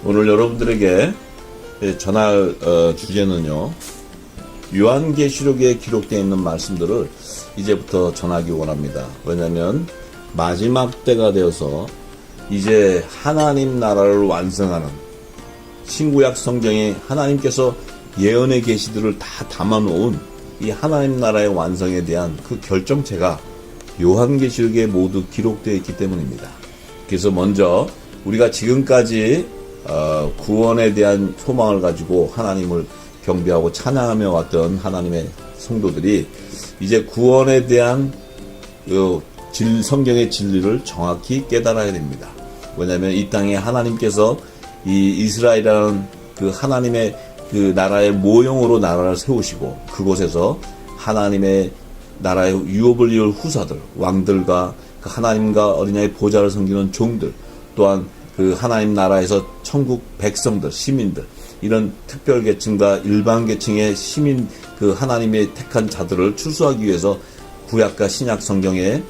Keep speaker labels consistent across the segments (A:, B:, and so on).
A: 오늘 여러분들에게 전할 주제는요, 요한계시록에 기록되어 있는 말씀들을 이제부터 전하기 원합니다. 왜냐하면 마지막 때가 되어서 이제 하나님 나라를 완성하는 신구약 성경에 하나님께서 예언의 계시들을 다 담아놓은 이 하나님 나라의 완성에 대한 그 결정체가 요한계시록에 모두 기록되어 있기 때문입니다. 그래서 먼저 우리가 지금까지 구원에 대한 소망을 가지고 하나님을 경배하고 찬양하며 왔던 하나님의 성도들이 이제 구원에 대한 성경의 진리를 정확히 깨달아야 됩니다. 왜냐하면 이 땅에 하나님께서 이 이스라엘이라는 그 하나님의 그 나라의 모형으로 나라를 세우시고 그곳에서 하나님의 나라의 유업을 이을 후사들, 왕들과 그 하나님과 어린아이 보좌를 섬기는 종들, 또한 그 하나님 나라에서 천국 백성들, 시민들, 이런 특별 계층과 일반 계층의 시민, 그 하나님의 택한 자들을 추수하기 위해서 구약과 신약 성경의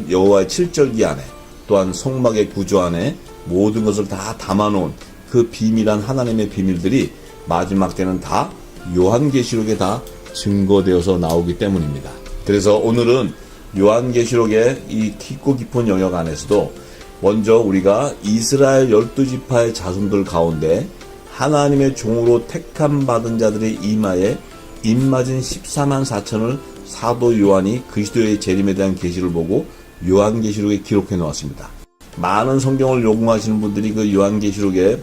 A: 여호와의 7절기 안에, 또한 성막의 구조 안에 모든 것을 다 담아놓은 그 비밀한 하나님의 비밀들이 마지막 때는 다 요한계시록에 다 증거되어서 나오기 때문입니다. 그래서 오늘은 요한계시록의 이 깊고 깊은 영역 안에서도 먼저 우리가 이스라엘 12지파의 자손들 가운데 하나님의 종으로 택함 받은 자들의 이마에 입맞은 14만 4천을 사도 요한이 그리스도의 재림에 대한 계시를 보고 요한계시록에 기록해 놓았습니다. 많은 성경을 요구하시는 분들이 그 요한계시록에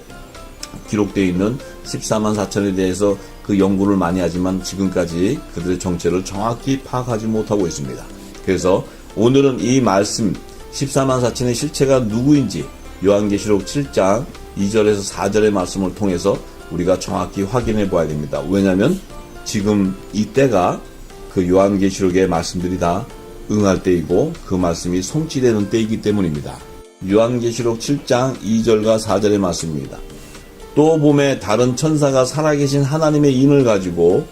A: 기록되어 있는 14만 4천에 대해서 그 연구를 많이 하지만 지금까지 그들의 정체를 정확히 파악하지 못하고 있습니다. 그래서 오늘은 이 말씀 14만 4천의 실체가 누구인지 요한계시록 7장 2절에서 4절의 말씀을 통해서 우리가 정확히 확인해 봐야 됩니다. 왜냐하면 지금 이때가 그 요한계시록의 말씀들이 다 응할 때이고 그 말씀이 성취되는 때이기 때문입니다. 요한계시록 7장 2절과 4절의 말씀입니다. 또 봄에 다른 천사가 살아계신 하나님의 인을 가지고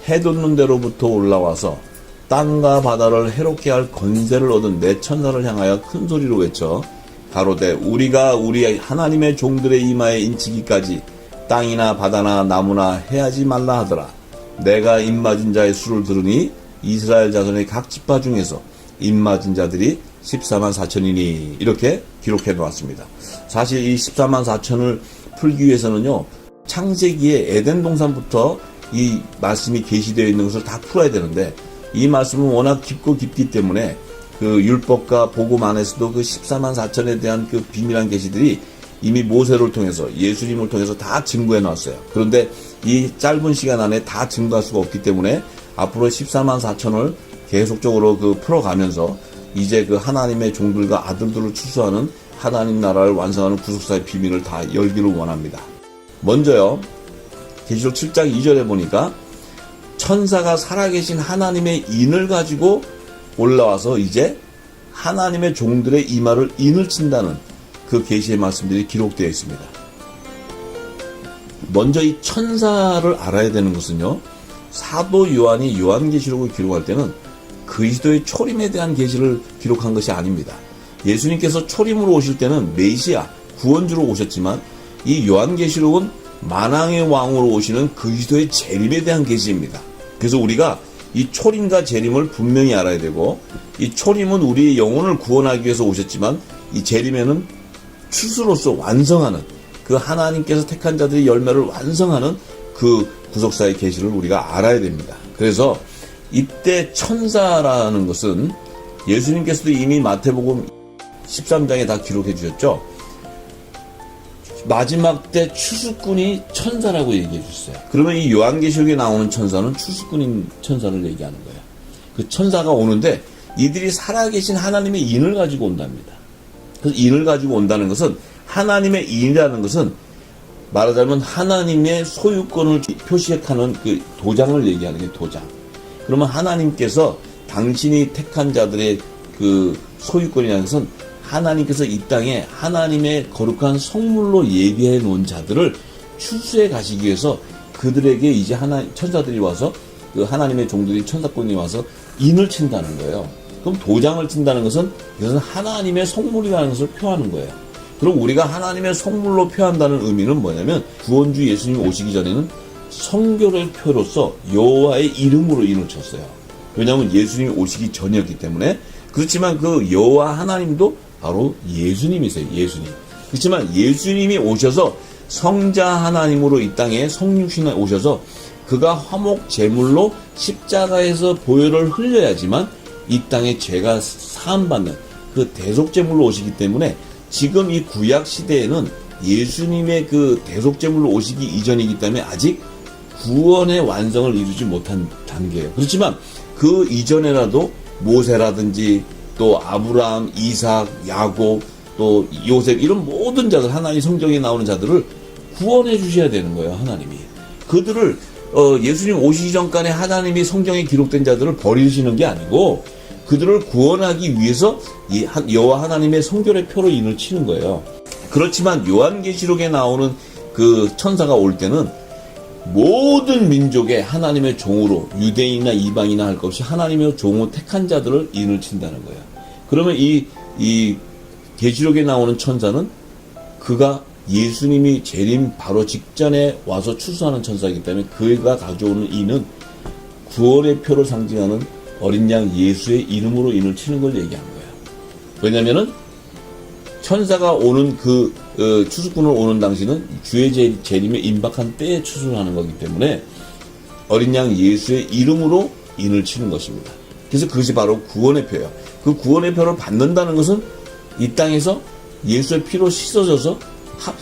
A: 해 돋는 데로부터 올라와서 땅과 바다를 해롭게 할 권세를 얻은 네 천사를 향하여 큰 소리로 외쳐 가로되 우리가 우리 하나님의 종들의 이마에 인치기까지 땅이나 바다나 나무나 해하지 말라 하더라. 내가 입맞은 자의 수를 들으니 이스라엘 자손의 각 지파 중에서 입맞은 자들이 14만 4천이니 이렇게 기록해 놓았습니다. 사실 이 14만 4천을 풀기 위해서는요, 창세기의 에덴 동산부터 이 말씀이 계시되어 있는 것을 다 풀어야 되는데 이 말씀은 워낙 깊고 깊기 때문에 그 율법과 복음 안에서도 그 14만 4천에 대한 그 비밀한 계시들이 이미 모세를 통해서 예수님을 통해서 다 증거해 놨어요. 그런데 이 짧은 시간 안에 다 증거할 수가 없기 때문에 앞으로 14만 4천을 계속적으로 그 풀어가면서 이제 그 하나님의 종들과 아들들을 추수하는 하나님 나라를 완성하는 구속사의 비밀을 다 열기를 원합니다. 먼저요, 계시록 7장 2절에 보니까 천사가 살아계신 하나님의 인을 가지고 올라와서 이제 하나님의 종들의 이마를 인을 친다는 그 계시의 말씀들이 기록되어 있습니다. 먼저 이 천사를 알아야 되는 것은요, 사도 요한이 요한계시록을 기록할 때는 그리스도의 초림에 대한 계시를 기록한 것이 아닙니다. 예수님께서 초림으로 오실 때는 메시아, 구원주로 오셨지만 이 요한계시록은 만왕의 왕으로 오시는 그리스도의 재림에 대한 계시입니다. 그래서 우리가 이 초림과 재림을 분명히 알아야 되고, 이 초림은 우리의 영혼을 구원하기 위해서 오셨지만 이 재림에는 추수로서 완성하는, 그 하나님께서 택한 자들의 열매를 완성하는 그 구속사의 계시를 우리가 알아야 됩니다. 그래서 이때 천사라는 것은 예수님께서도 이미 마태복음 13장에 다 기록해 주셨죠. 마지막 때 추수꾼이 천사라고 얘기해 주셨어요. 그러면 이 요한계시록에 나오는 천사는 추수꾼인 천사를 얘기하는 거예요. 그 천사가 오는데 이들이 살아계신 하나님의 인을 가지고 온답니다. 그래서 인을 가지고 온다는 것은, 하나님의 인이라는 것은 말하자면 하나님의 소유권을 표시하는 그 도장을 얘기하는 게 도장. 그러면 하나님께서 당신이 택한 자들의 그 소유권이라는 것은 하나님께서 이 땅에 하나님의 거룩한 성물로 예비해 놓은 자들을 추수해 가시기 위해서 그들에게 이제 천사들이 와서, 그 하나님의 종들이 천사꾼이 와서 인을 친다는 거예요. 그럼 도장을 친다는 것은 이것은 하나님의 성물이라는 것을 표하는 거예요. 그럼 우리가 하나님의 성물로 표한다는 의미는 뭐냐면 구원주 예수님 오시기 전에는 성결의 표로서 여호와의 이름으로 인을 쳤어요. 왜냐하면 예수님이 오시기 전이었기 때문에. 그렇지만 그 여호와 하나님도 바로 예수님이세요. 예수님. 그렇지만 예수님이 오셔서 성자 하나님으로 이 땅에 성육신에 오셔서 그가 화목 제물로 십자가에서 보혈을 흘려야지만 이 땅에 죄가 사함받는 그 대속제물로 오시기 때문에 지금 이 구약 시대에는 예수님의 그 대속제물로 오시기 이전이기 때문에 아직 구원의 완성을 이루지 못한 단계예요. 그렇지만 그 이전에라도 모세라든지 또 아브라함, 이삭, 야곱, 또 요셉 이런 모든 자들, 하나님 성경에 나오는 자들을 구원해 주셔야 되는 거예요. 하나님이. 그들을 예수님 오시기 전까지 하나님이 성경에 기록된 자들을 버리시는 게 아니고 그들을 구원하기 위해서 여호와 하나님의 성결의 표로 인을 치는 거예요. 그렇지만 요한계시록에 나오는 그 천사가 올 때는 모든 민족의 하나님의 종으로 유대인이나 이방이나 할 것 없이 하나님의 종으로 택한 자들을 인을 친다는 거예요. 그러면 이 계시록에 나오는 천사는 그가 예수님이 재림 바로 직전에 와서 추수하는 천사이기 때문에 그가 가져오는 인은 구원의 표를 상징하는 어린 양 예수의 이름으로 인을 치는 걸 얘기한 거예요. 왜냐면은 천사가 오는 추수꾼을 오는 당시는 주의 재림에 임박한 때에 추수를 하는 거기 때문에 어린 양 예수의 이름으로 인을 치는 것입니다. 그래서 그것이 바로 구원의 표예요. 그 구원의 표를 받는다는 것은 이 땅에서 예수의 피로 씻어져서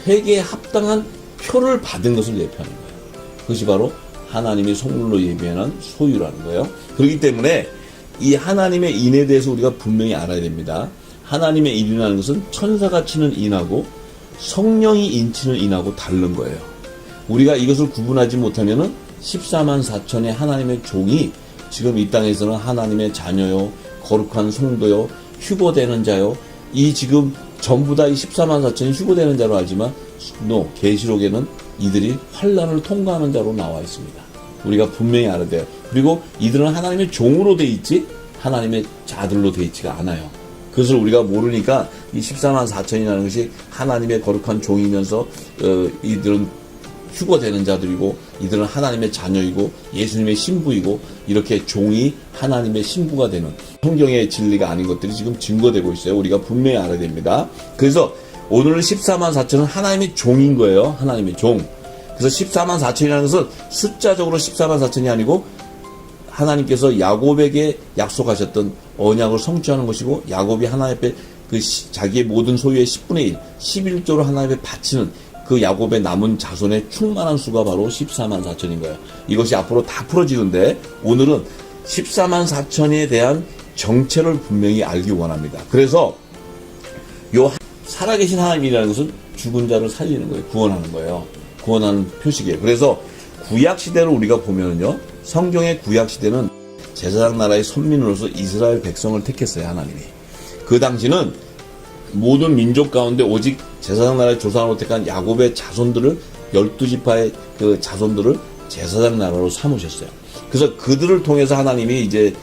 A: 회개에 합당한 표를 받은 것을 예표하는 거예요. 그것이 바로 하나님이 성물로 예비한 소유라는 거예요. 그렇기 때문에 이 하나님의 인에 대해서 우리가 분명히 알아야 됩니다. 하나님의 인이라는 것은 천사가 치는 인하고 성령이 인치는 인하고 다른 거예요. 우리가 이것을 구분하지 못하면은 14만 4천의 하나님의 종이 지금 이 땅에서는 하나님의 자녀요, 거룩한 성도요, 휴거되는 자요, 이 지금 전부 다 이 14만 4천이 휴거되는 자로 알지만 계시록에는 이들이 환난을 통과하는 자로 나와 있습니다. 우리가 분명히 알아야 돼요. 그리고 이들은 하나님의 종으로 돼 있지 하나님의 자들로 돼 있지가 않아요. 그것을 우리가 모르니까 이 14만 4천이라는 것이 하나님의 거룩한 종이면서 이들은 휴거되는 자들이고 이들은 하나님의 자녀이고 예수님의 신부이고 이렇게 종이 하나님의 신부가 되는 성경의 진리가 아닌 것들이 지금 증거되고 있어요. 우리가 분명히 알아야 됩니다. 그래서 오늘 14만 4천은 하나님의 종인 거예요. 하나님의 종. 그래서 14만 4천이라는 것은 숫자적으로 14만 4천이 아니고 하나님께서 야곱에게 약속하셨던 언약을 성취하는 것이고 야곱이 하나님 앞에 자기의 모든 소유의 10분의 1, 11조를 하나님 앞에 바치는 그 야곱의 남은 자손의 충만한 수가 바로 14만 4천인 거예요. 이것이 앞으로 다 풀어지는데 오늘은 14만 4천에 대한 정체를 분명히 알기 원합니다. 그래서 요 살아계신 하나님이라는 것은 죽은 자를 살리는 거예요. 구원하는 거예요. 구원하는 표식이에요. 그래서 구약 시대를 우리가 보면은요, 성경의 구약 시대는 제사장 나라의 선민으로서 이스라엘 백성을 택했어요. 하나님이. 그 당시는 모든 민족 가운데 오직 제사장 나라의 조상으로 택한 야곱의 자손들을 12지파의 그 자손들을 제사장 나라로 삼으셨어요. 그래서 그들을 통해서 하나님이 이제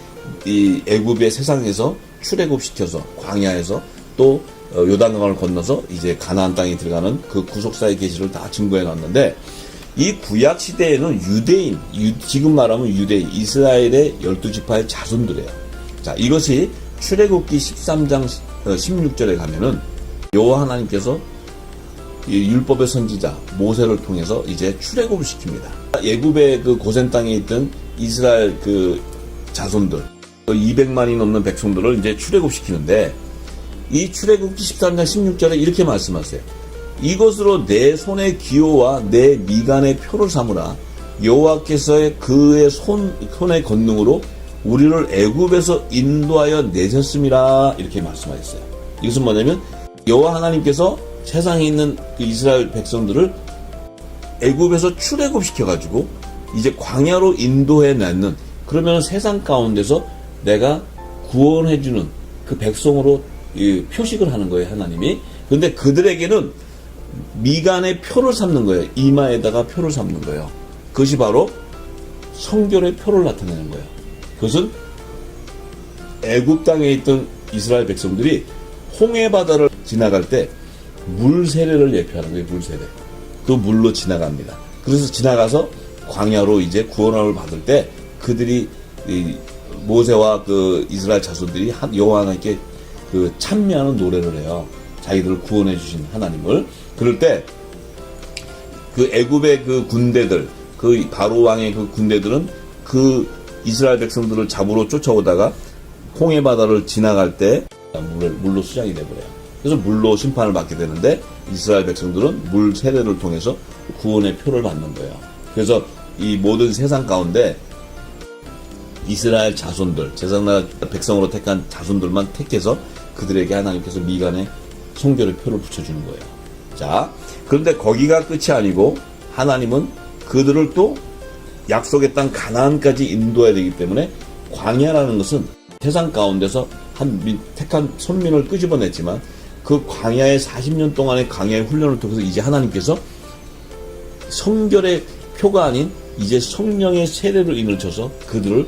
A: 이 애굽의 세상에서 출애굽시켜서 광야에서 또 요단강을 건너서 이제 가나안 땅에 들어가는 그 구속사의 계시를 다 증거해 놨는데 이 구약 시대에는 유대인, 지금 말하면 유대인, 이스라엘의 12지파의 자손들이에요. 자, 이것이 출애굽기 13장 16절에 가면은 여호와 하나님께서 이 율법의 선지자 모세를 통해서 이제 출애굽을 시킵니다. 애굽의 그 고센 땅에 있던 이스라엘 그 자손들 200만이 넘는 백성들을 이제 출애굽시키는데 이 출애굽기 13장 16절에 이렇게 말씀하세요. 이것으로 내 손의 기호와 내 미간의 표를 삼으라. 여호와께서의 그의 손의 권능으로 우리를 애굽에서 인도하여 내셨음이라. 이렇게 말씀하셨어요. 이것은 뭐냐면 여호와 하나님께서 세상에 있는 그 이스라엘 백성들을 애굽에서 출애굽시켜가지고 이제 광야로 인도해 놨는, 그러면 세상 가운데서 내가 구원해주는 그 백성으로 표식을 하는 거예요. 하나님이. 그런데 그들에게는 미간의 표를 삼는 거예요. 이마에다가 표를 삼는 거예요. 그것이 바로 성결의 표를 나타내는 거예요. 그것은 애굽 땅에 있던 이스라엘 백성들이 홍해 바다를 지나갈 때 물 세례를 예표하는 거예요. 물 세례. 또 물로 지나갑니다. 그래서 지나가서 광야로 이제 구원을 받을 때 그들이 모세와 그 이스라엘 자손들이 여호와 하나님께 그 찬미하는 노래를 해요. 자기들을 구원해 주신 하나님을. 그럴 때 그 애굽의 그 군대들, 그 바로 왕의 그 군대들은 그 이스라엘 백성들을 잡으러 쫓아오다가 홍해 바다를 지나갈 때 물로 수장이 돼버려요. 그래서 물로 심판을 받게 되는데 이스라엘 백성들은 물 세례를 통해서 구원의 표를 받는 거예요. 그래서 이 모든 세상 가운데 이스라엘 자손들, 제사장 백성으로 택한 자손들만 택해서 그들에게 하나님께서 미간에 성결의 표를 붙여주는 거예요. 자, 그런데 거기가 끝이 아니고 하나님은 그들을 또 약속의 땅 가나안까지 인도해야 되기 때문에 광야라는 것은 세상 가운데서 택한 선민을 끄집어냈지만 그 광야의 40년 동안의 광야의 훈련을 통해서 이제 하나님께서 성결의 표가 아닌 이제 성령의 세례를 인을 쳐서 그들을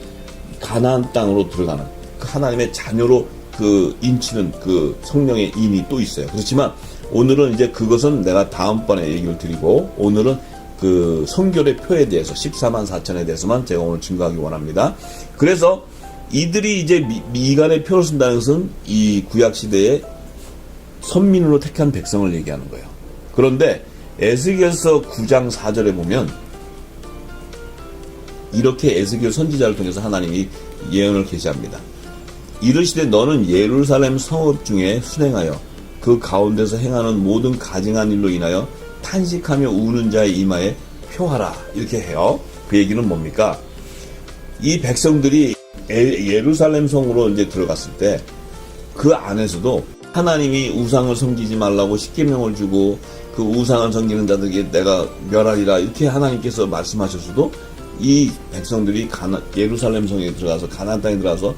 A: 가나안 땅으로 들어가는 그 하나님의 자녀로 그 인치는 그 성령의 인이 또 있어요. 그렇지만 오늘은 이제 그것은 내가 다음번에 얘기를 드리고 오늘은 그 성결의 표에 대해서 14만 4천에 대해서만 제가 오늘 증거하기 원합니다. 그래서 이들이 이제 미간의 표를 쓴다는 것은 이 구약시대에 선민으로 택한 백성을 얘기하는 거예요. 그런데 에스겔서 9장 4절에 보면 이렇게 에스겔 선지자를 통해서 하나님이 예언을 계시합니다. 이르시되 너는 예루살렘 성읍 중에 순행하여 그 가운데서 행하는 모든 가증한 일로 인하여 탄식하며 우는 자의 이마에 표하라. 이렇게 해요. 그 얘기는 뭡니까? 이 백성들이 예루살렘 성으로 이제 들어갔을 때 그 안에서도 하나님이 우상을 섬기지 말라고 십계명을 주고 그 우상을 섬기는 자들에게 내가 멸하리라 이렇게 하나님께서 말씀하셨어도 이 백성들이 예루살렘 성에 들어가서 가나안 땅에 들어가서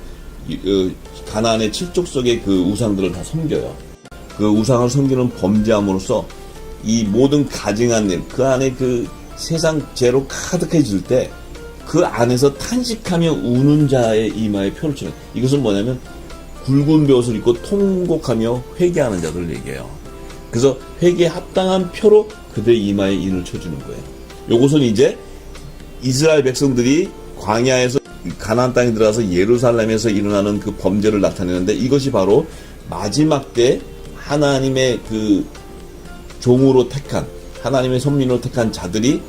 A: 가나안의 칠족 속의 그 우상들을 다 섬겨요. 그 우상을 섬기는 범죄함으로써 이 모든 가증한 일, 그 안에 그 세상 죄로 가득해질 때 그 안에서 탄식하며 우는 자의 이마에 표를 치는, 이것은 뭐냐면 굵은 벼옷을 입고 통곡하며 회개하는 자들을 얘기해요. 그래서 회개에 합당한 표로 그들의 이마에 인을 쳐주는 거예요. 요것은 이제 이스라엘 백성들이 광야에서 가나안 땅에 들어가서 예루살렘에서 일어나는 그 범죄를 나타내는데 이것이 바로 마지막 때 하나님의 그 종으로 택한, 하나님의 선민으로 택한 자들이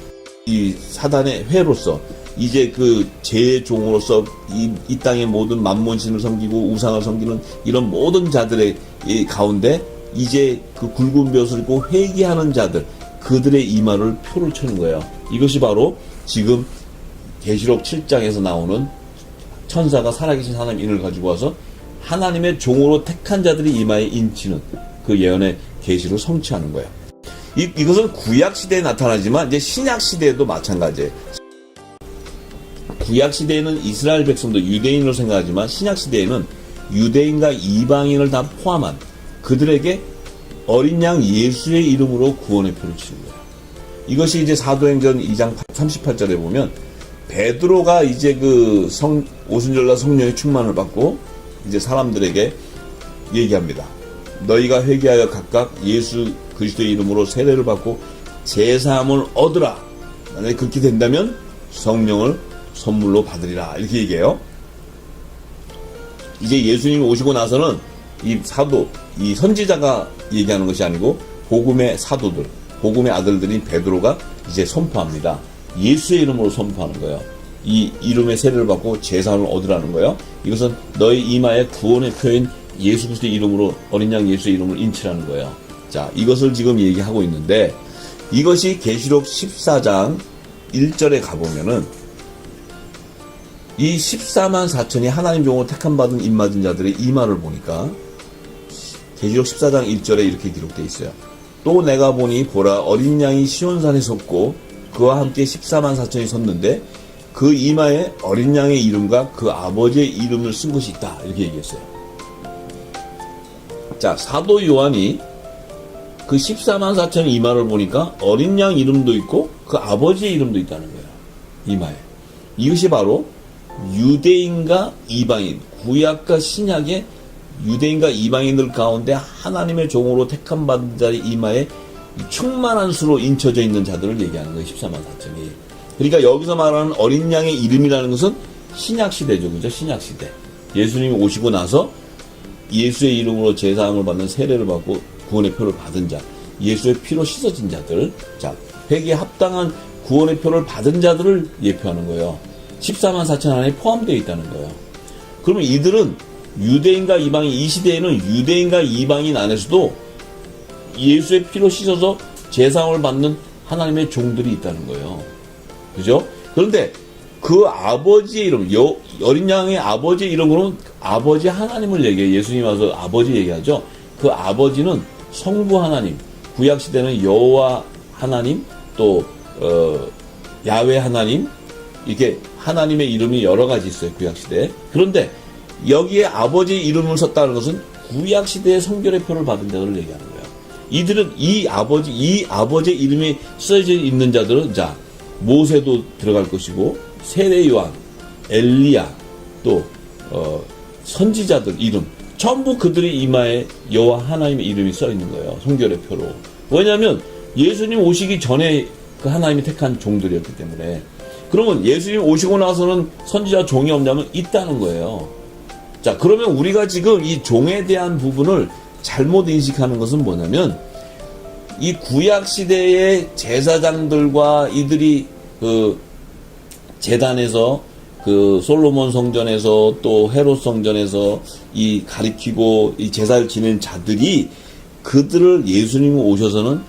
A: 이 사단의 회로서 이제 그 죄의 종으로서 이 땅의 모든 만몬신을 섬기고 우상을 섬기는 이런 모든 자들의 이 가운데 이제 그 굵은 벼옷을 입고 회개하는 자들, 그들의 이마를 표를 쳐는 거예요. 이것이 바로 지금 계시록 7장에서 나오는 천사가 살아계신 하나님 인을 가지고 와서 하나님의 종으로 택한 자들이 이마에 인치는 그 예언의 계시를 성취하는 거예요. 이것은 구약 시대에 나타나지만 이제 신약 시대에도 마찬가지예요. 구약 시대에는 이스라엘 백성도 유대인으로 생각하지만 신약 시대에는 유대인과 이방인을 다 포함한 그들에게 어린 양 예수의 이름으로 구원의 표를 치는 거예요. 이것이 이제 사도행전 2장 38절에 보면 베드로가 이제 그 오순절날 성령의 충만을 받고 이제 사람들에게 얘기합니다. 너희가 회개하여 각각 예수 그리스도의 이름으로 세례를 받고 제사함을 얻으라. 만약에 그렇게 된다면 성령을 선물로 받으리라. 이렇게 얘기해요. 이제 예수님이 오시고 나서는 이 사도, 이 선지자가 얘기하는 것이 아니고 복음의 사도들, 복음의 아들들인 베드로가 이제 선포합니다. 예수의 이름으로 선포하는 거예요. 이 이름의 세례를 받고 제사함을 얻으라는 거예요. 이것은 너희 이마에 구원의 표인 예수 그리스도의 이름으로 어린 양 예수의 이름을 인치라는 거예요. 자, 이것을 지금 얘기하고 있는데 이것이 계시록 14장 1절에 가보면은 이 14만 4천이 하나님 종으로 택함 받은 입맞은 자들의 이마를 보니까 계시록 14장 1절에 이렇게 기록되어 있어요. 또 내가 보니 보라 어린 양이 시온산에 섰고 그와 함께 14만 4천이 섰는데 그 이마에 어린 양의 이름과 그 아버지의 이름을 쓴 것이 있다. 이렇게 얘기했어요. 자, 사도 요한이 그 14만 4천 이마를 보니까 어린 양 이름도 있고 그 아버지의 이름도 있다는 거예요. 이마에. 이것이 바로 유대인과 이방인, 구약과 신약의 유대인과 이방인들 가운데 하나님의 종으로 택함 받은 자의 이마에 충만한 수로 인쳐져 있는 자들을 얘기하는 거예요. 14만 4천이. 그러니까 여기서 말하는 어린 양의 이름이라는 것은 신약시대죠. 그죠? 신약시대. 예수님이 오시고 나서 예수의 이름으로 제사함을 받는 세례를 받고 구원의 표를 받은 자, 예수의 피로 씻어진 자들, 자, 회개에 합당한 구원의 표를 받은 자들을 예표하는 거예요. 14만 4천 안에 포함되어 있다는 거예요. 그러면 이들은 유대인과 이방인, 이 시대에는 유대인과 이방인 안에서도 예수의 피로 씻어서 제사함을 받는 하나님의 종들이 있다는 거예요. 그죠? 그런데 그 아버지의 이름, 어린 양의 아버지의 이름으로는 아버지 하나님을 얘기해요. 예수님 와서 아버지 얘기하죠. 그 아버지는 성부 하나님, 구약시대는 여호와 하나님, 또 야훼 하나님, 이렇게 하나님의 이름이 여러 가지 있어요. 구약시대에. 그런데 여기에 아버지의 이름을 썼다는 것은 구약시대의 성결의 표를 받은 자들을 얘기하는 거예요. 이들은 이 아버지의 이름이 써져 있는 자들은, 자, 모세도 들어갈 것이고, 세례 요한, 엘리야, 또 선지자들 이름, 전부 그들의 이마에 여호와 하나님의 이름이 써 있는 거예요. 성결의 표로. 왜냐하면 예수님 오시기 전에 그 하나님이 택한 종들이었기 때문에. 그러면 예수님 오시고 나서는 선지자 종이 없냐면 있다는 거예요. 자, 그러면 우리가 지금 이 종에 대한 부분을 잘못 인식하는 것은 뭐냐면, 이 구약 시대의 제사장들과 이들이 그 제단에서, 그 솔로몬 성전에서, 또 헤롯 성전에서 이 가리키고 이 제사를 지낸 자들이 그들을 예수님이 오셔서는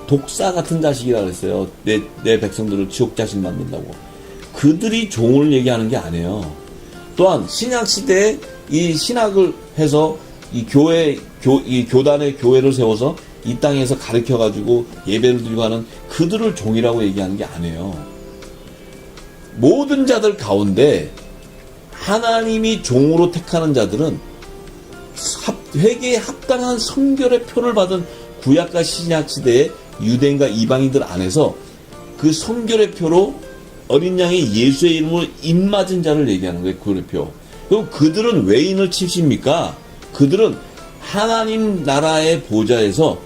A: 독사 같은 자식이라 그랬어요. 내 백성들을 지옥 자식 만든다고. 그들이 종을 얘기하는 게 아니에요. 또한 신약 시대에 이 신학을 해서 이 교단의 교회를 세워서 이 땅에서 가르쳐가지고 예배를 드리고 하는 그들을 종이라고 얘기하는 게 아니에요. 모든 자들 가운데 하나님이 종으로 택하는 자들은 회개에 합당한 성결의 표를 받은 구약과 신약 시대의 유대인과 이방인들 안에서 그 성결의 표로 어린 양의 예수의 이름으로 입맞은 자를 얘기하는 거예요. 구원의 표. 그럼 그들은 왜 인을 치십니까? 그들은 하나님 나라의 보좌에서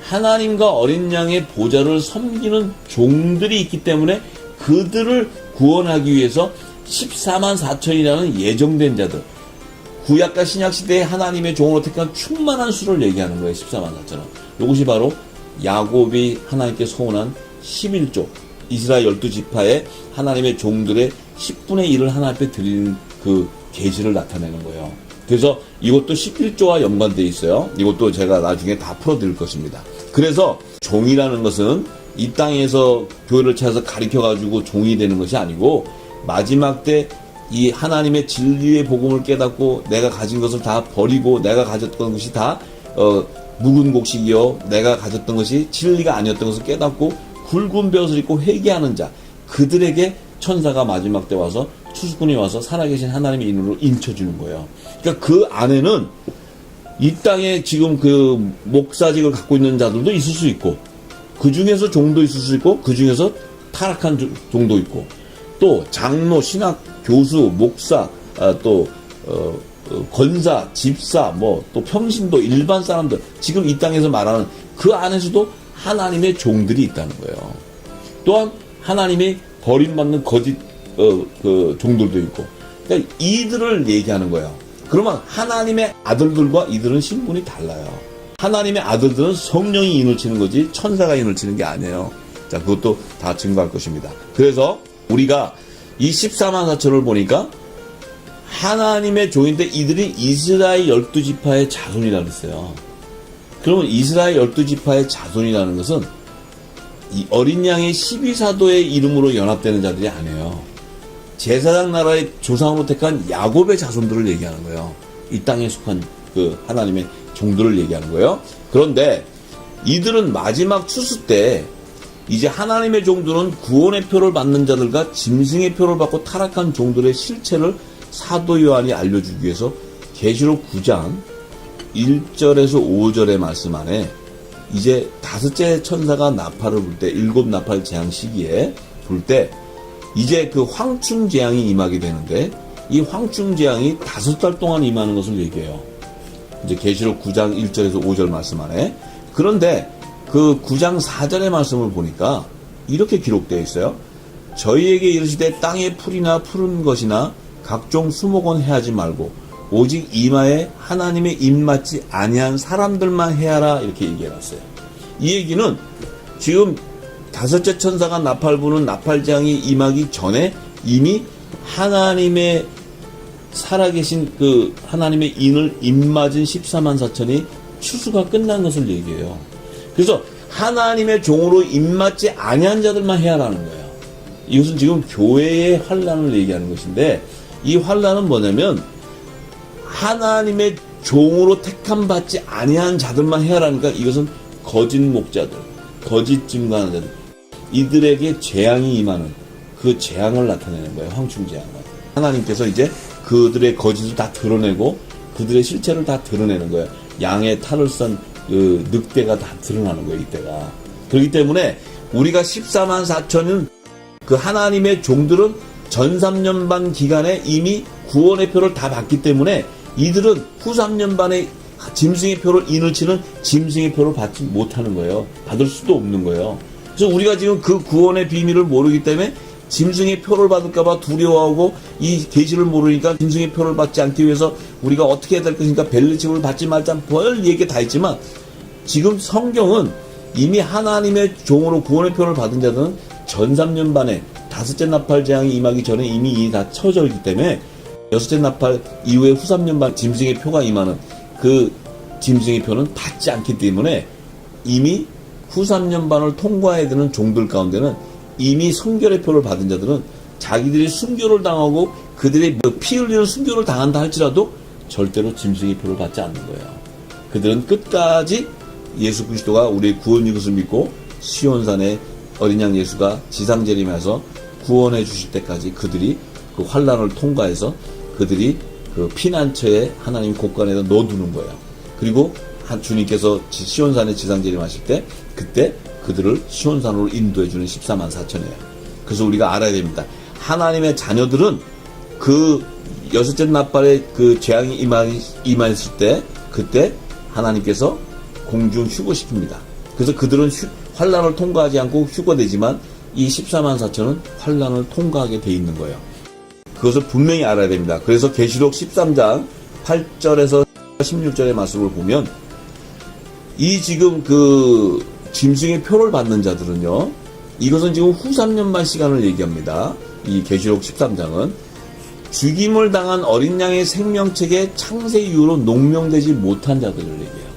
A: 하나님과 어린 양의 보좌를 섬기는 종들이 있기 때문에 그들을 구원하기 위해서 14만 4천이라는 예정된 자들, 구약과 신약 시대에 하나님의 종으로 택한 충만한 수를 얘기하는 거예요. 14만 4천은. 이것이 바로 야곱이 하나님께 소원한 11조, 이스라엘 12지파의 하나님의 종들의 10분의 1을 하나님 앞에 드리는 그 계시를 나타내는 거예요. 그래서 이것도 11조와 연관되어 있어요. 이것도 제가 나중에 다 풀어드릴 것입니다. 그래서 종이라는 것은 이 땅에서 교회를 찾아서 가르쳐가지고 종이 되는 것이 아니고, 마지막 때 이 하나님의 진리의 복음을 깨닫고 내가 가진 것을 다 버리고 내가 가졌던 것이 다 묵은 곡식이요, 내가 가졌던 것이 진리가 아니었던 것을 깨닫고 굵은 벼옷을 입고 회개하는 자, 그들에게 천사가 마지막 때 와서, 추수꾼이 와서 살아계신 하나님의 인으로 인쳐주는 거예요. 그러니까 그 안에는 이 땅에 지금 그 목사직을 갖고 있는 자들도 있을 수 있고, 그 중에서 종도 있을 수 있고, 그 중에서 타락한 종도 있고, 또 장로, 신학 교수, 목사, 또 권사, 집사, 뭐 또 평신도, 일반 사람들, 지금 이 땅에서 말하는 그 안에서도 하나님의 종들이 있다는 거예요. 또한 하나님의 버림받는 거짓 그 종들도 있고, 그러니까 이들을 얘기하는 거예요. 그러면 하나님의 아들들과 이들은 신분이 달라요. 하나님의 아들들은 성령이 인을 치는 거지 천사가 인을 치는 게 아니에요. 자, 그것도 다 증거할 것입니다. 그래서 우리가 이 14만 4천을 보니까 하나님의 종인데 이들이 이스라엘 12지파의 자손이라고 했어요. 그러면 이스라엘 12지파의 자손이라는 것은 이 어린 양의 12사도의 이름으로 연합되는 자들이 아니에요. 제사장 나라의 조상으로 택한 야곱의 자손들을 얘기하는 거예요. 이 땅에 속한 그 하나님의 종들을 얘기하는 거예요. 그런데 이들은 마지막 추수 때 이제 하나님의 종들은 구원의 표를 받는 자들과 짐승의 표를 받고 타락한 종들의 실체를 사도 요한이 알려주기 위해서 계시록 9장 1절에서 5절의 말씀 안에 이제 다섯째 천사가 나팔을 불 때, 일곱 나팔 재앙 시기에 불 때 이제 그 황충 재앙이 임하게 되는데, 이 황충 재앙이 5달 동안 임하는 것을 얘기해요. 이제 계시록 9장 1절에서 5절 말씀 안에. 그런데 그 9장 4절의 말씀을 보니까 이렇게 기록되어 있어요. 저희에게 이르시되 땅의 풀이나 푸른 것이나 각종 수목은 해하지 말고 오직 이마에 하나님의 입맞지 아니한 사람들만 해하라, 이렇게 얘기해놨어요. 이 얘기는 지금 다섯째 천사가 나팔 부는 나팔장이 임하기 전에 이미 하나님의 살아계신 그 하나님의 인을 입맞은 14만 4천이 추수가 끝난 것을 얘기해요. 그래서 하나님의 종으로 입맞지 아니한 자들만 해야라는 거예요. 이것은 지금 교회의 환난을 얘기하는 것인데, 이 환난은 뭐냐면 하나님의 종으로 택함받지 아니한 자들만 해야라니까, 이것은 거짓 목자들, 거짓 증거하는 자들, 이들에게 재앙이 임하는 그 재앙을 나타내는 거예요. 황충재앙을. 하나님께서 이제 그들의 거짓을 다 드러내고 그들의 실체를 다 드러내는 거예요. 양의 탈을 썬 그 늑대가 다 드러나는 거예요, 이때가. 그렇기 때문에 우리가 14만 4천은 그 하나님의 종들은 전 3년 반 기간에 이미 구원의 표를 다 받기 때문에 이들은 후 3년 반에 짐승의 표를 인을 치는 짐승의 표를 받지 못하는 거예요. 받을 수도 없는 거예요. 그래서 우리가 지금 그 구원의 비밀을 모르기 때문에 짐승의 표를 받을까봐 두려워하고, 이 계시를 모르니까 짐승의 표를 받지 않기 위해서 우리가 어떻게 해야 될 것인가, 벨리칩을 받지 말자, 별 얘기 다 있지만 지금 성경은 이미 하나님의 종으로 구원의 표를 받은 자들은 전 3년 반에 다섯째 나팔 재앙이 임하기 전에 이미 이 다 쳐져 있기 때문에 여섯째 나팔 이후에 후 3년 반 짐승의 표가 임하는 그 짐승의 표는 받지 않기 때문에 이미 후 3년 반을 통과해야 되는 종들 가운데는 이미 순결의 표를 받은 자들은 자기들이 순교를 당하고 그들의 피 흘리는 순교를 당한다 할지라도 절대로 짐승의 표를 받지 않는 거예요. 그들은 끝까지 예수 그리스도가 우리의 구원인 것을 믿고 시온산에 어린 양 예수가 지상재림해서 구원해 주실 때까지 그들이 그 환난을 통과해서 그들이 그 피난처에 하나님 곳간에다 넣어두는 거예요. 그리고 주님께서 시온산에 지상재림하실 때 그때 그들을 시온산으로 인도해주는 14만 4천이에요. 그래서 우리가 알아야 됩니다. 하나님의 자녀들은 그 여섯째 나팔에 그 재앙이 임했을 때 그때 하나님께서 공중 휴거시킵니다. 그래서 그들은 환난을 통과하지 않고 휴거되지만 이 14만 4천은 환난을 통과하게 돼 있는 거예요. 그것을 분명히 알아야 됩니다. 그래서 계시록 13장 8절에서 16절의 말씀을 보면 이 지금 그 짐승의 표를 받는 자들은요, 이것은 지금 후 3년만 시간을 얘기합니다. 이 계시록 13장은 죽임을 당한 어린 양의 생명책에 창세 이후로 농명되지 못한 자들을 얘기해요.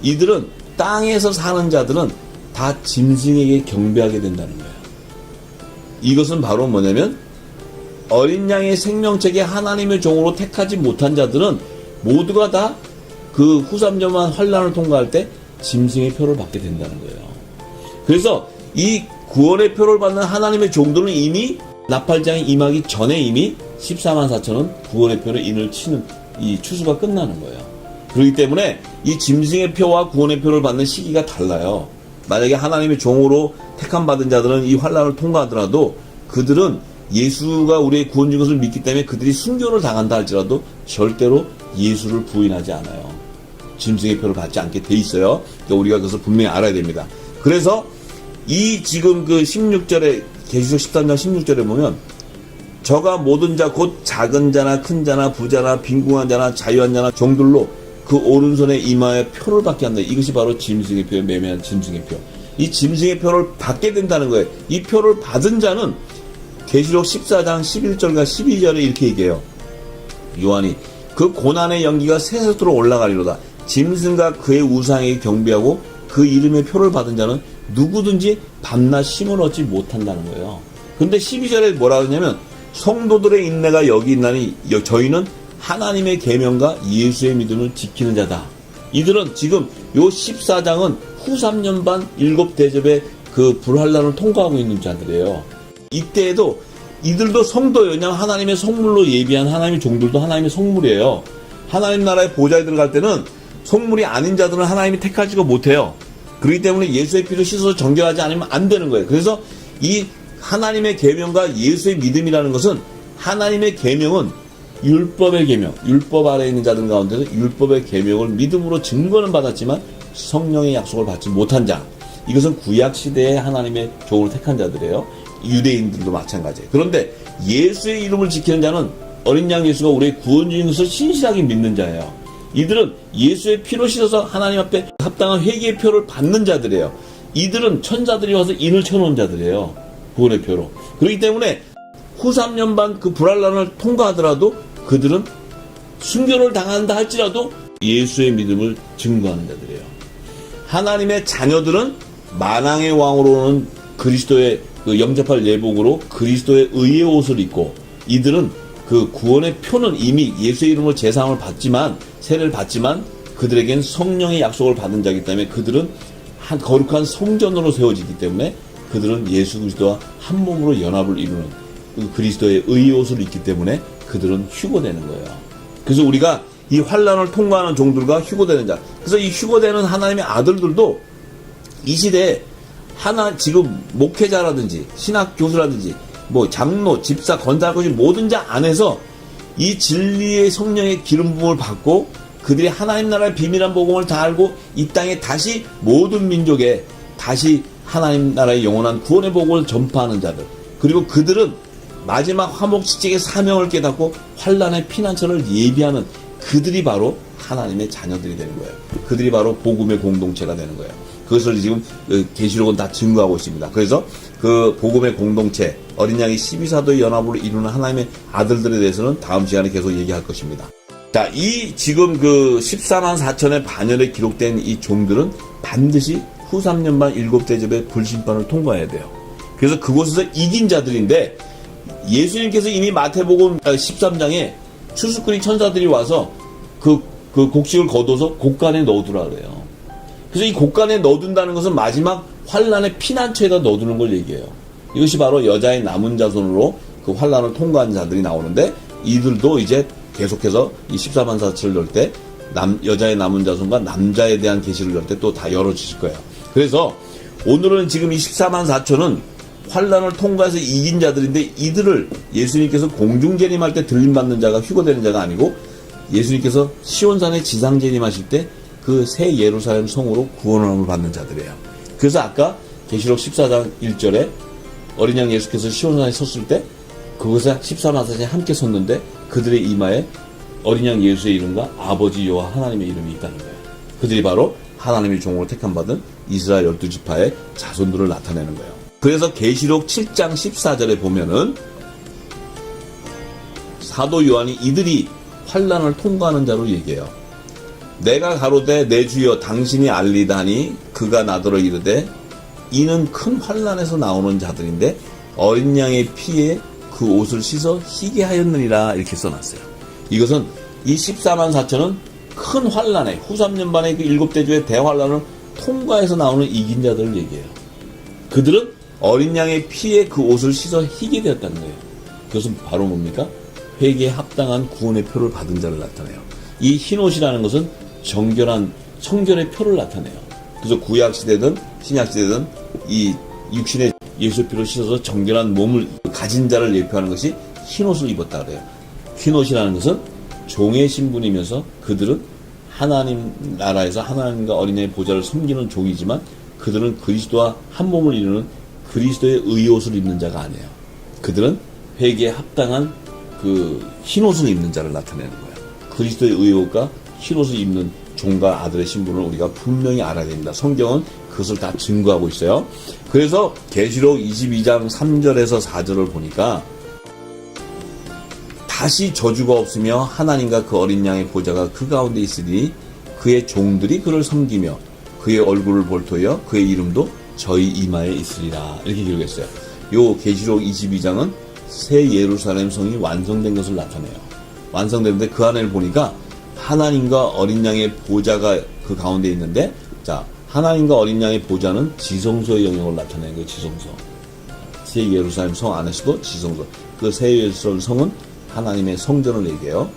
A: 이들은 땅에서 사는 자들은 다 짐승에게 경배하게 된다는 거예요. 이것은 바로 뭐냐면 어린 양의 생명책에 하나님의 종으로 택하지 못한 자들은 모두가 다 그 후 3년만 환난을 통과할 때 짐승의 표를 받게 된다는 거예요. 그래서 이 구원의 표를 받는 하나님의 종들은 이미 나팔장이 임하기 전에 이미 14만 4천은 구원의 표를 인을 치는 이 추수가 끝나는 거예요. 그렇기 때문에 이 짐승의 표와 구원의 표를 받는 시기가 달라요. 만약에 하나님의 종으로 택함 받은 자들은 이 환난을 통과하더라도 그들은 예수가 우리의 구원인 것을 믿기 때문에 그들이 순교를 당한다 할지라도 절대로 예수를 부인하지 않아요. 짐승의 표를 받지 않게 돼 있어요. 그러니까 우리가 그것을 분명히 알아야 됩니다. 그래서 이 지금 그 16절에 계시록 13장 16절에 보면 저가 모든 자 곧 작은 자나 큰 자나 부자나 빈궁한 자나 자유한 자나 종들로 그 오른손에 이마에 표를 받게 한다. 이것이 바로 짐승의 표에 매매한 짐승의 표. 이 짐승의 표를 받게 된다는 거예요. 이 표를 받은 자는 계시록 14장 11절과 12절에 이렇게 얘기해요. 요한이 그 고난의 연기가 새솟으로 올라가리로다. 짐승과 그의 우상에게 경배하고 그 이름의 표를 받은 자는 누구든지 밤낮 쉼을 얻지 못한다는 거예요. 근데 12절에 뭐라 그러냐면 성도들의 인내가 여기 있나니 저희는 하나님의 계명과 예수의 믿음을 지키는 자다. 이들은 지금 요 14장은 후 3년 반 7대접의 그 불환란을 통과하고 있는 자들이에요. 이때에도 이들도 성도예요. 왜냐하면 하나님의 성물로 예비한 하나님의 종들도 하나님의 성물이에요. 하나님 나라의 보좌에 들어갈 때는 성물이 아닌 자들은 하나님이 택하지가 못해요. 그렇기 때문에 예수의 피로 씻어서 정결하지 않으면 안 되는 거예요. 그래서 이 하나님의 계명과 예수의 믿음이라는 것은 하나님의 계명은 율법의 계명, 율법 아래에 있는 자들 가운데서 율법의 계명을 믿음으로 증거는 받았지만 성령의 약속을 받지 못한 자, 이것은 구약 시대에 하나님의 종으로 택한 자들이에요. 유대인들도 마찬가지예요. 그런데 예수의 이름을 지키는 자는 어린 양 예수가 우리의 구원주인 것을 신실하게 믿는 자예요. 이들은 예수의 피로 씻어서 하나님 앞에 합당한 회개의 표를 받는 자들이에요. 이들은 천사들이 와서 인을 쳐놓은 자들이에요. 구원의 표로. 그렇기 때문에 후 3년 반 그 불활란을 통과하더라도 그들은 순교를 당한다 할지라도 예수의 믿음을 증거하는 자들이에요. 하나님의 자녀들은 만왕의 왕으로는 그리스도의 그 영접할 예복으로 그리스도의 의의 옷을 입고, 이들은 그 구원의 표는 이미 예수의 이름으로 제사함을 받지만, 세례를 받지만 그들에겐 성령의 약속을 받은 자이기 때문에 그들은 한 거룩한 성전으로 세워지기 때문에 그들은 예수 그리스도와 한 몸으로 연합을 이루는 그 그리스도의 의의 옷을 입기 때문에 그들은 휴거되는 거예요. 그래서 우리가 이 환란을 통과하는 종들과 휴거되는 자, 그래서 이 휴거되는 하나님의 아들들도 이 시대에 지금 목회자라든지 신학 교수라든지 뭐 장로, 집사, 권사하고 모든 자 안에서 이 진리의 성령의 기름 부음을 받고 그들이 하나님 나라의 비밀한 복음을 다 알고 이 땅에 다시 모든 민족에 다시 하나님 나라의 영원한 구원의 복음을 전파하는 자들, 그리고 그들은 마지막 화목지책의 사명을 깨닫고 환란의 피난처를 예비하는 그들이 바로 하나님의 자녀들이 되는 거예요. 그들이 바로 복음의 공동체가 되는 거예요. 그것을 지금 계시록은 다 증거하고 있습니다. 그래서 그 복음의 공동체, 어린 양이 12사도의 연합으로 이루는 하나님의 아들들에 대해서는 다음 시간에 계속 얘기할 것입니다. 자, 이 지금 그 14만 4천의 반열에 기록된 이 종들은 반드시 후 3년 반 7대접의 불심판을 통과해야 돼요. 그래서 그곳에서 이긴 자들인데, 예수님께서 이미 마태복음 13장에 추수꾼이 천사들이 와서 그 곡식을 거둬서 곡간에 넣어두라 그래요. 그래서 이 곡간에 넣어둔다는 것은 마지막 환란의 피난처에다 넣어두는 걸 얘기해요. 이것이 바로 여자의 남은 자손으로 그 환란을 통과한 자들이 나오는데, 이들도 이제 계속해서 이 14만 4천을 열 때 여자의 남은 자손과 남자에 대한 계시를 열 때 또 다 열어주실 거예요. 그래서 오늘은 지금 이 14만 4천은 환란을 통과해서 이긴 자들인데, 이들을 예수님께서 공중재림할 때 들림받는 자가 휴거되는 자가 아니고, 예수님께서 시온산에 지상재림하실 때 그 새 예루살렘 성으로 구원함을 받는 자들이에요. 그래서 아까 계시록 14장 1절에 어린 양 예수께서 시온산에 섰을 때 그곳에 14만 4천이 함께 섰는데 그들의 이마에 어린 양 예수의 이름과 아버지 여호와 하나님의 이름이 있다는 거예요. 그들이 바로 하나님의 종으로 택함 받은 이스라엘 12지파의 자손들을 나타내는 거예요. 그래서 계시록 7장 14절에 보면은 사도 요한이 이들이 환란을 통과하는 자로 얘기해요. 내가 가로되 내 주여 당신이 알리다니 그가 나더러 이르되 이는 큰 환란에서 나오는 자들인데 어린 양의 피에 그 옷을 씻어 희게 하였느니라, 이렇게 써놨어요. 이것은 이 14만 4천은 큰 환란에 후 3년 반의 그 7대주의 대환란을 통과해서 나오는 이긴 자들을 얘기해요. 그들은 어린 양의 피에 그 옷을 씻어 희게 되었다는 거예요. 그것은 바로 뭡니까? 회개에 합당한 구원의 표를 받은 자를 나타내요. 이 흰 옷이라는 것은 정결한 성결의 표를 나타내요. 그래서 구약시대든 신약시대든 이 육신의 예수의 피로 씻어서 정결한 몸을 가진 자를 예표하는 것이 흰 옷을 입었다 그래요. 흰 옷이라는 것은 종의 신분이면서 그들은 하나님 나라에서 하나님과 어린이의 보좌를 섬기는 종이지만 그들은 그리스도와 한 몸을 이루는 그리스도의 의옷을 입는 자가 아니에요. 그들은 회개에 합당한 그 흰옷을 입는 자를 나타내는 거예요. 그리스도의 의옷과 흰옷을 입는 종과 아들의 신분을 우리가 분명히 알아야 됩니다. 성경은 그것을 다 증거하고 있어요. 그래서 계시록 22장 3절에서 4절을 보니까 다시 저주가 없으며 하나님과 그 어린 양의 보좌가 그 가운데 있으니 그의 종들이 그를 섬기며 그의 얼굴을 볼토여 그의 이름도 저희 이마에 있으리라, 이렇게 기록했어요. 요 계시록 22장은 새 예루살렘 성이 완성된 것을 나타내요. 완성되는데 그 안을 보니까 하나님과 어린 양의 보좌가 그 가운데 있는데, 자, 하나님과 어린 양의 보좌는 지성소의 영역을 나타내는 거예요. 지성소. 새 예루살렘 성 안에서도 지성소. 그 새 예루살렘 성은 하나님의 성전을 얘기해요.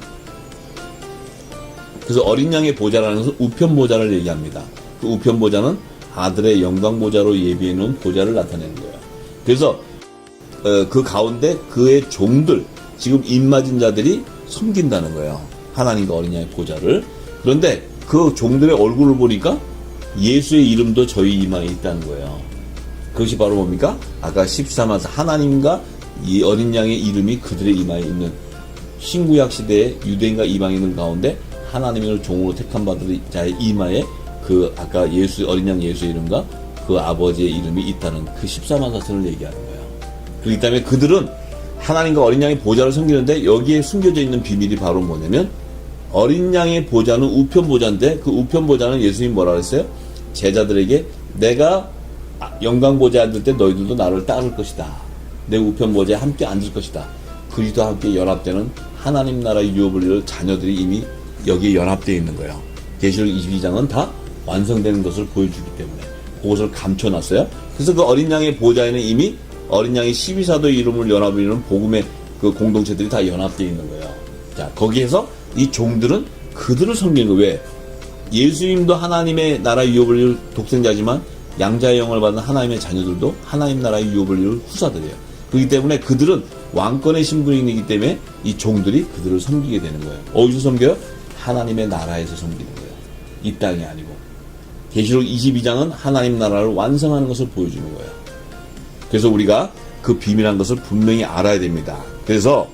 A: 그래서 어린 양의 보좌라는 것은 우편 보좌를 얘기합니다. 그 우편 보좌는 아들의 영광 보좌로 예비해 놓은 보좌를 나타내는 거예요. 그래서 그 가운데 그의 종들, 지금 입맞은 자들이 섬긴다는 거예요. 하나님과 어린 양의 보좌를. 그런데 그 종들의 얼굴을 보니까 예수의 이름도 저희 이마에 있다는 거예요. 그것이 바로 뭡니까? 아까 13마서 하나님과 이 어린 양의 이름이 그들의 이마에 있는, 신구약 시대의 유대인과 이방인들 가운데 하나님을 종으로 택한 받은 자의 이마에 그 아까 예수, 어린 양 예수의 이름과 그 아버지의 이름이 있다는 그 14만사천을 얘기하는 거예요. 그렇기 때문에 그들은 하나님과 어린 양의 보좌를 섬기는데 여기에 숨겨져 있는 비밀이 바로 뭐냐면, 어린 양의 보좌는 우편 보좌인데 그 우편 보좌는 예수님이 뭐라 그랬어요? 제자들에게 내가 영광 보좌에 앉을 때 너희들도 나를 따를 것이다. 내 우편 보좌에 함께 앉을 것이다. 그리스도와 함께 연합되는 하나님 나라 유업을 이룰 자녀들이 이미 여기에 연합되어 있는 거예요. 계시록 22장은 다 완성되는 것을 보여주기 때문에 그것을 감춰놨어요. 그래서 그 어린 양의 보좌에는 이미 어린 양의 12사도의 이름을 연합을 이루는 복음의 그 공동체들이 다 연합되어 있는 거예요. 자, 거기에서 이 종들은 그들을 섬기는 거예요. 왜? 예수님도 하나님의 나라 유업을 이룰 독생자지만 양자의 영을 받은 하나님의 자녀들도 하나님 나라의 유업을 이룰 후사들이에요. 그렇기 때문에 그들은 왕권의 신분이기 때문에 이 종들이 그들을 섬기게 되는 거예요. 어디서 섬겨요? 하나님의 나라에서 섬기는 거예요. 이 땅이 아니고. 계시록 22장은 하나님 나라를 완성하는 것을 보여주는 거예요. 그래서 우리가 그 비밀한 것을 분명히 알아야 됩니다. 그래서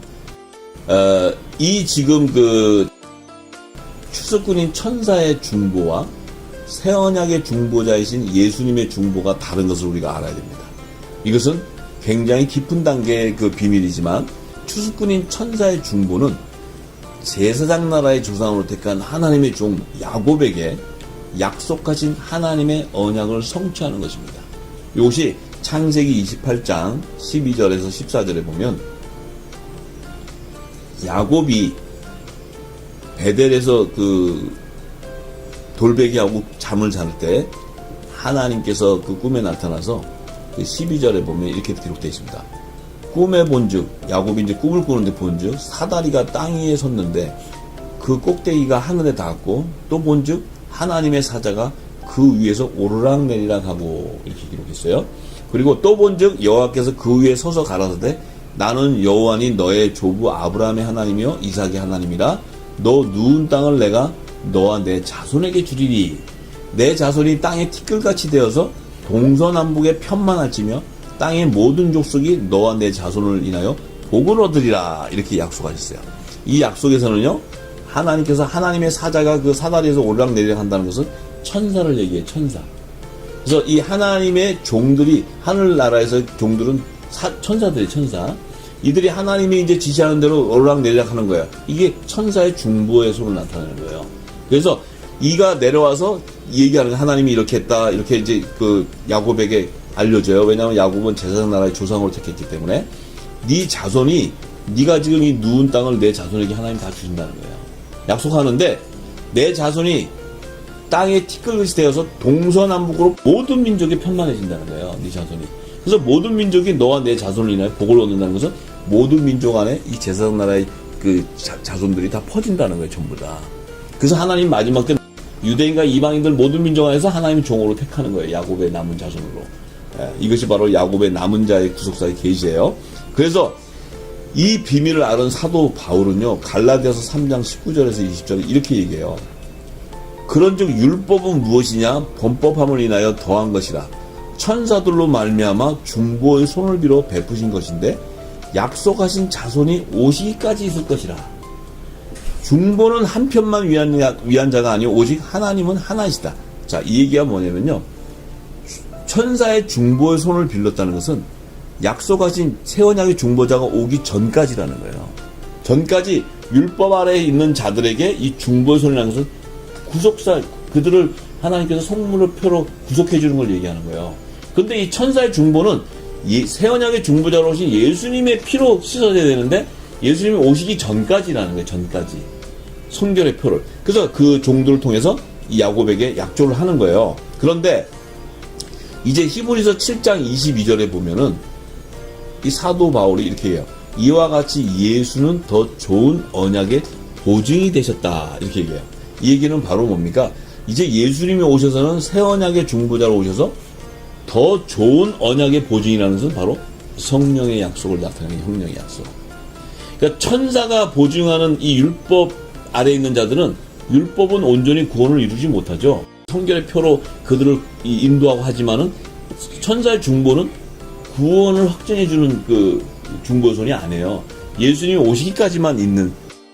A: 이 지금 그 추수꾼인 천사의 중보와 새 언약의 중보자이신 예수님의 중보가 다른 것을 우리가 알아야 됩니다. 이것은 굉장히 깊은 단계의 그 비밀이지만, 추수꾼인 천사의 중보는 제사장 나라의 조상으로 택한 하나님의 종 야곱에게 약속하신 하나님의 언약을 성취하는 것입니다. 이것이 창세기 28장 12절에서 14절에 보면, 야곱이 베델에서 그 돌베개하고 잠을 잘 때 하나님께서 그 꿈에 나타나서 그 12절에 보면 이렇게 기록되어 있습니다. 꿈에 본즉, 야곱이 이제 꿈을 꾸는데 본즉 사다리가 땅 위에 섰는데 그 꼭대기가 하늘에 닿았고, 또 본즉 하나님의 사자가 그 위에서 오르락내리락 하고, 이렇게 기록했어요. 그리고 또 본즉 여호와께서 그 위에 서서 가라사대 나는 여호와니 너의 조부 아브라함의 하나님이요 이삭의 하나님이라. 너 누운 땅을 내가 너와 내 자손에게 주리니 내 자손이 땅의 티끌같이 되어서 동서남북에 편만할지며 땅의 모든 족속이 너와 내 자손을 인하여 복을 얻으리라. 이렇게 약속하셨어요. 이 약속에서는요, 하나님께서 하나님의 사자가 그 사다리에서 오르락내리락 한다는 것은 천사를 얘기해요. 천사. 그래서 이 하나님의 종들이, 하늘나라에서 종들은 천사들이 천사. 이들이 하나님이 이제 지시하는 대로 오르락내리락 하는 거예요. 이게 천사의 중보의 소로 나타나는 거예요. 그래서 이가 내려와서 얘기하는 거예요. 하나님이 이렇게 했다. 이렇게 이제 그 야곱에게 알려줘요. 왜냐하면 야곱은 제사장 나라의 조상으로 택했기 때문에 네 자손이, 네가 지금 이 누운 땅을 내 자손에게 하나님 다 주신다는 거예요. 약속하는데 내 자손이 땅에 티끌같이 되어서 동서남북으로 모든 민족이 편만해진다는 거예요. 네 자손이. 그래서 모든 민족이 너와 내 자손을 인하여 복을 얻는다는 것은 모든 민족 안에 이 제사장 나라의 그 자손들이 다 퍼진다는 거예요. 전부 다. 그래서 하나님 마지막 때 유대인과 이방인들 모든 민족 안에서 하나님 종으로 택하는 거예요. 야곱의 남은 자손으로. 이것이 바로 야곱의 남은 자의 구속사의 계시예요. 그래서 이 비밀을 아는 사도 바울은요, 갈라디아서 3장 19절에서 20절에 이렇게 얘기해요. 그런즉 율법은 무엇이냐? 범법함을 인하여 더한 것이라. 천사들로 말미암아 중보의 손을 빌어 베푸신 것인데 약속하신 자손이 오시기까지 있을 것이라. 중보는 한 편만 위한 자가 아니오 오직 하나님은 하나이시다. 자, 이 얘기가 뭐냐면요, 천사의 중보의 손을 빌렸다는 것은 약속하신 새 언약의 중보자가 오기 전까지라는 거예요. 전까지 율법 아래에 있는 자들에게 이 중보의 손이라는 것은 구속사, 그들을 하나님께서 성물의 표로 구속해 주는 걸 얘기하는 거예요. 근데 이 천사의 중보는 이 새 언약의 중보자로 오신 예수님의 피로 씻어져야 되는데 예수님이 오시기 전까지라는 거예요. 전까지. 성결의 표를. 그래서 그 종들을 통해서 이 야곱에게 약조를 하는 거예요. 그런데 이제 히브리서 7장 22절에 보면은 이 사도 바울이 이렇게 해요. 이와 같이 예수는 더 좋은 언약의 보증이 되셨다. 이렇게 얘기해요. 이 얘기는 바로 뭡니까? 이제 예수님이 오셔서는 새 언약의 중보자로 오셔서 더 좋은 언약의 보증이라는 것은 바로 성령의 약속을 나타내는 성령의 약속. 그러니까 천사가 보증하는 이 율법 아래에 있는 자들은 율법은 온전히 구원을 이루지 못하죠. 성결의 표로 그들을 인도하고 하지만은 천사의 중보는 구원을 확정해주는 그 중보선이 아니에요. 예수님이 오시기까지만 있는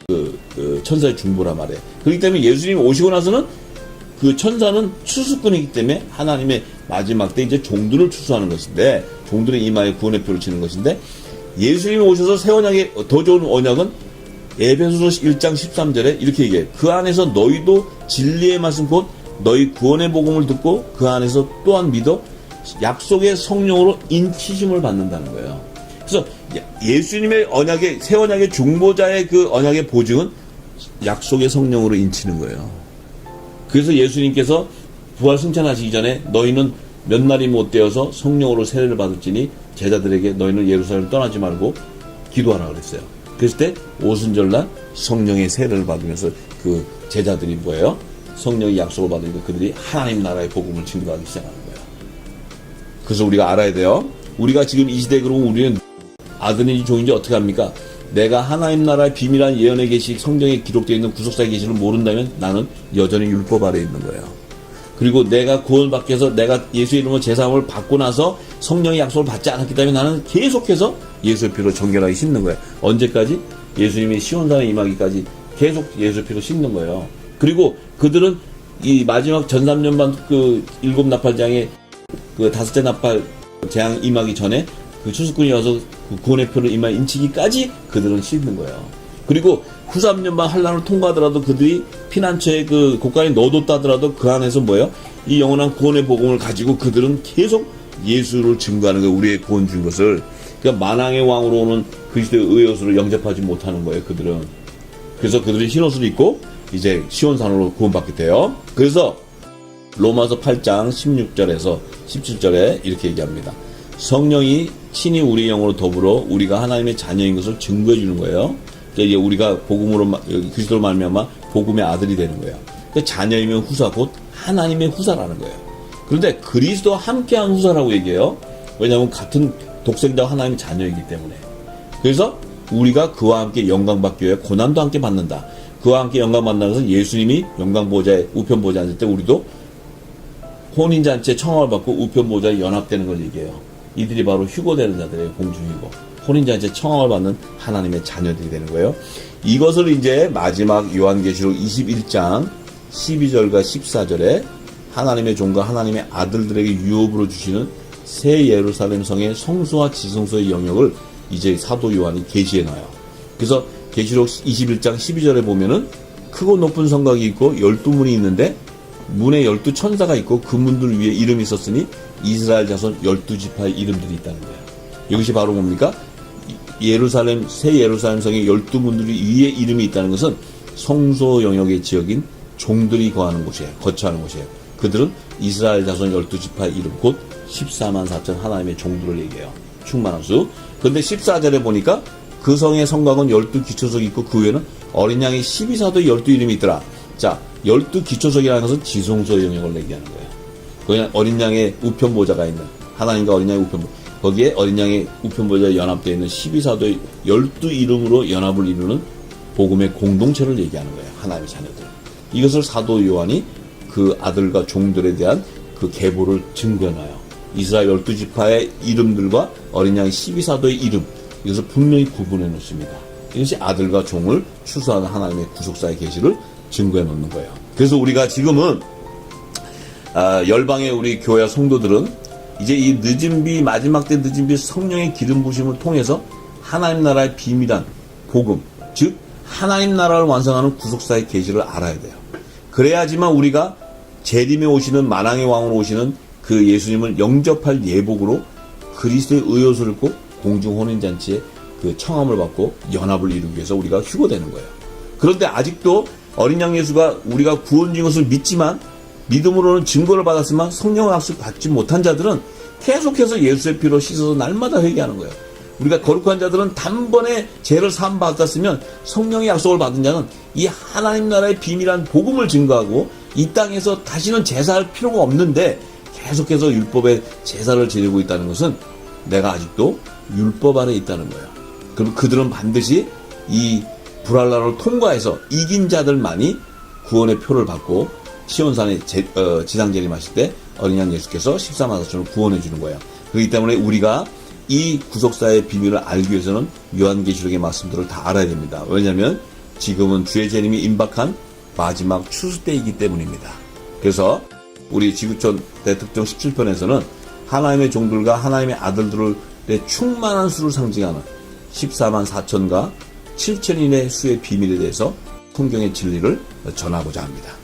A: 그 천사의 중보란 말이에요. 그렇기 때문에 예수님이 오시고 나서는 그 천사는 추수꾼이기 때문에 하나님의 마지막 때 이제 종들을 추수하는 것인데, 종들의 이마에 구원의 표를 치는 것인데, 예수님이 오셔서 새 언약의 더 좋은 언약은 에베소서 1장 13절에 이렇게 얘기해요. 그 안에서 너희도 진리의 말씀 곧 너희 구원의 복음을 듣고 그 안에서 또한 믿어 약속의 성령으로 인치심을 받는다는 거예요. 그래서 예수님의 언약의, 새 언약의 중보자의 그 언약의 보증은 약속의 성령으로 인치는 거예요. 그래서 예수님께서 부활 승천하시기 전에 너희는 몇 날이 못 되어서 성령으로 세례를 받을지니 제자들에게 너희는 예루살렘을 떠나지 말고 기도하라 그랬어요. 그랬을 때 오순절날 성령의 세례를 받으면서 그 제자들이 뭐예요? 성령의 약속을 받으니까 그들이 하나님 나라의 복음을 증거하기 시작하는 거예요. 그래서 우리가 알아야 돼요. 우리가 지금 이 시대에 그러면 우리는 아들인지 종인지 어떻게 합니까? 내가 하나님 나라의 비밀한 예언의 계시, 성경에 기록되어 있는 구속사의 계시를 모른다면 나는 여전히 율법 아래에 있는 거예요. 그리고 내가 구원을 받기 위해서 내가 예수의 이름으로 제사함을 받고 나서 성령의 약속을 받지 않았기 때문에 나는 계속해서 예수의 피로 정결하게 씻는 거예요. 언제까지? 예수님이 시온산에 임하기까지 계속 예수의 피로 씻는 거예요. 그리고 그들은 이 마지막 전삼년반 그 7나팔장에 그 5째 나팔 재앙 임하기 전에 그 추수꾼이 와서 그 구원의 표를 이마에 인치기까지 그들은 씻는 거예요. 그리고 후 3년만 환란을 통과하더라도 그들이 피난처에 그 곳간에 넣어뒀다 하더라도 그 안에서 뭐예요? 이 영원한 구원의 복음을 가지고 그들은 계속 예수를 증거하는 거예요. 우리의 구원 준 것을. 그러니까 만왕의 왕으로 오는 그리스도의 의옷으로 영접하지 못하는 거예요. 그들은. 그래서 그들이 흰옷을 입고 이제 시온산으로 구원받게 돼요. 그래서 로마서 8장 16절에서 17절에 이렇게 얘기합니다. 성령이 친히 우리 영으로 더불어 우리가 하나님의 자녀인 것을 증거해 주는 거예요. 그러니까 우리가 복음으로 그리스도로 말미암아 복음의 아들이 되는 거예요. 그러니까 자녀이면 후사 곧 하나님의 후사라는 거예요. 그런데 그리스도와 함께한 후사라고 얘기해요. 왜냐하면 같은 독생자와 하나님의 자녀이기 때문에. 그래서 우리가 그와 함께 영광 받기 위해 고난도 함께 받는다. 그와 함께 영광 받는다는 것은 예수님이 영광 보좌에 우편 보좌에 앉을 때 우리도 혼인잔치에 청함을 받고 우편 보좌에 연합되는 걸 얘기해요. 이들이 바로 휴거되는 자들의 공중이고 혼인잔치에 청함을 받는 하나님의 자녀들이 되는 거예요. 이것을 이제 마지막 요한계시록 21장 12절과 14절에 하나님의 종과 하나님의 아들들에게 유업으로 주시는 새 예루살렘 성의 성소와 지성소의 영역을 이제 사도 요한이 계시해 놔요. 그래서 계시록 21장 12절에 보면은 크고 높은 성곽이 있고 12문이 있는데 문에 12천사가 있고 그 문들 위에 이름이 있었으니 이스라엘 자손 12지파의 이름들이 있다는 거예요. 이것이 바로 뭡니까? 예루살렘, 새 예루살렘 성의 12문들 위에 이름이 있다는 것은 성소 영역의 지역인 종들이 거하는 곳이에요. 거처하는 곳이에요. 그들은 이스라엘 자손 12지파의 이름, 곧 14만 4천 하나님의 종들을 얘기해요. 충만한 수. 그런데 14절에 보니까 그 성의 성곽은 12기초석이 있고 그 위에는 어린 양의 12사도의 12이름이 있더라. 자, 12기초석이라는 것은 지성소의 영역을 얘기하는 거예요. 거기 어린 양의 우편 보좌가 있는, 하나님과 어린 양의 우편 보좌, 거기에 어린 양의 우편 보좌에 연합되어 있는 12사도의 12이름으로 연합을 이루는 복음의 공동체를 얘기하는 거예요. 하나님의 자녀들. 이것을 사도 요한이 그 아들과 종들에 대한 그 계보를 증거해놔요. 이스라엘 12지파의 이름들과 어린 양의 12사도의 이름, 이것을 분명히 구분해 놓습니다. 이것이 아들과 종을 추수하는 하나님의 구속사의 계시를 증거해 놓는 거예요. 그래서 우리가 지금은 열방의 우리 교회 성도들은 이제 이 늦은 비, 마지막 때 늦은 비 성령의 기름 부심을 통해서 하나님 나라의 비밀한 복음, 즉 하나님 나라를 완성하는 구속사의 계시를 알아야 돼요. 그래야지만 우리가 재림에 오시는 만왕의 왕으로 오시는 그 예수님을 영접할 예복으로 그리스도의 의옷을 입고 공중 혼인잔치에 그 청함을 받고 연합을 이루기 위해서 우리가 휴거되는 거예요. 그런데 아직도 어린 양 예수가 우리가 구원 준 것을 믿지만 믿음으로는 증거를 받았지만 성령의 약속을 받지 못한 자들은 계속해서 예수의 피로 씻어서 날마다 회개하는 거예요. 우리가 거룩한 자들은 단번에 죄를 사함 받았으면 성령의 약속을 받은 자는 이 하나님 나라의 비밀한 복음을 증거하고 이 땅에서 다시는 제사할 필요가 없는데 계속해서 율법의 제사를 지내고 있다는 것은 내가 아직도 율법 아래 있다는 거예요. 그럼 그들은 반드시 이 불알라를 통과해서 이긴 자들만이 구원의 표를 받고 시온산에 지상 재림하실 때 어린 양 예수께서 14만 4천을 구원해 주는 거예요. 그렇기 때문에 우리가 이 구속사의 비밀을 알기 위해서는 요한계시록의 말씀들을 다 알아야 됩니다. 왜냐하면 지금은 주의 재림이 임박한 마지막 추수 때이기 때문입니다. 그래서 우리 지구촌 대특종 17편에서는 하나님의 종들과 하나님의 아들들의 충만한 수를 상징하는 14만 4천과 7천인의 수의 비밀에 대해서 성경의 진리를 전하고자 합니다.